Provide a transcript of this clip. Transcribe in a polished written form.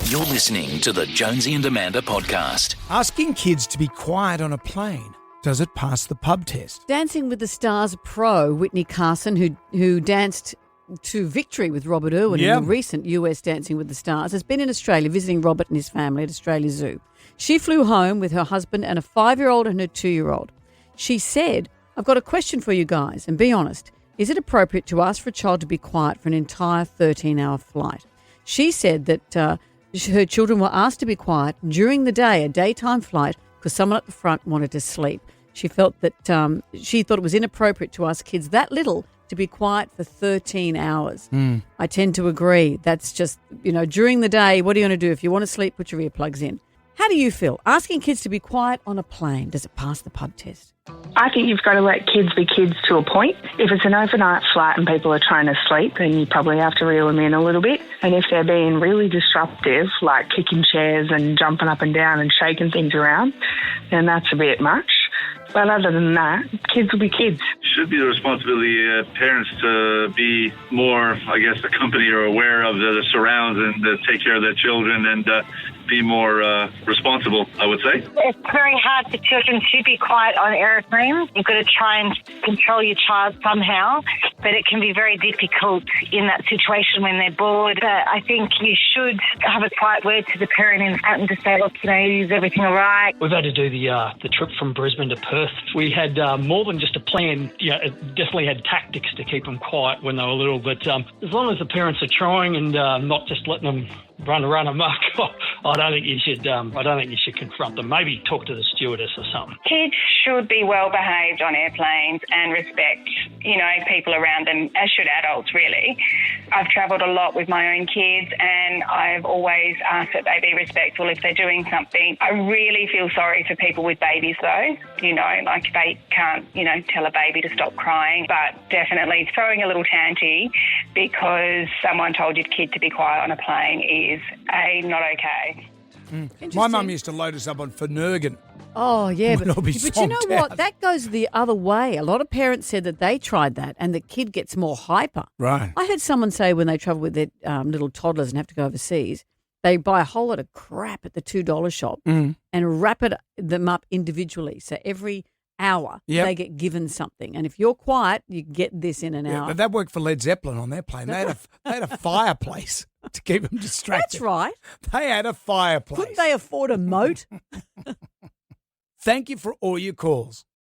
You're listening to the Jonesy and Amanda podcast. Asking kids to be quiet on a plane. Does it pass the pub test? Dancing with the Stars pro Whitney Carson, who danced to victory with Robert Irwin in the recent US Dancing with the Stars, has been in Australia visiting Robert and his family at Australia Zoo. She flew home with her husband and a 5-year-old and a 2-year-old. She said, "I've got a question for you guys, and be honest. Is it appropriate to ask for a child to be quiet for an entire 13-hour flight?" She said that her children were asked to be quiet during the day, a daytime flight, because someone at the front wanted to sleep. She felt that she thought it was inappropriate to ask kids that little to be quiet for 13 hours. I tend to agree. That's just, during the day, what are you going to do? If you want to sleep, put your earplugs in. How do you feel? Asking kids to be quiet on a plane, does it pass the pub test? I think you've got to let kids be kids to a point. If it's an overnight flight and people are trying to sleep, then you probably have to reel them in a little bit. And if they're being really disruptive, like kicking chairs and jumping up and down and shaking things around, then that's a bit much. But other than that, kids will be kids. It should be the responsibility of parents to be more, the company or aware of the surrounds and to take care of their children and be more responsible, I would say. It's very hard for children to be quiet on aeroplanes. You've got to try and control your child somehow, but it can be very difficult in that situation when they're bored. But I think you should have a quiet word to the parent in front and to say, look, is everything all right? We've had to do the trip from Brisbane to Perth. We had more than just a plan. It definitely had tactics to keep them quiet when they were little. But as long as the parents are trying and not just letting them run amok, I don't think you should confront them. Maybe talk to the stewardess or something. Kids should be well behaved on airplanes and respect, people around them, as should adults, really. I've travelled a lot with my own kids and I've always asked that they be respectful if they're doing something. I really feel sorry for people with babies though, they can't, tell a baby to stop crying, but definitely throwing a little tanty because someone told your kid to be quiet on a plane is not okay. My mum used to load us up on Finnegan. Oh, yeah. But you know what? That goes the other way. A lot of parents said that they tried that and the kid gets more hyper. Right. I heard someone say when they travel with their little toddlers and have to go overseas, they buy a whole lot of crap at the $2 shop and wrap them up individually. So every hour they get given something. And if you're quiet, you get this in an hour. But that worked for Led Zeppelin on their plane. They had a fireplace to keep them distracted. That's right. They had a fireplace. Couldn't they afford a moat? Thank you for all your calls.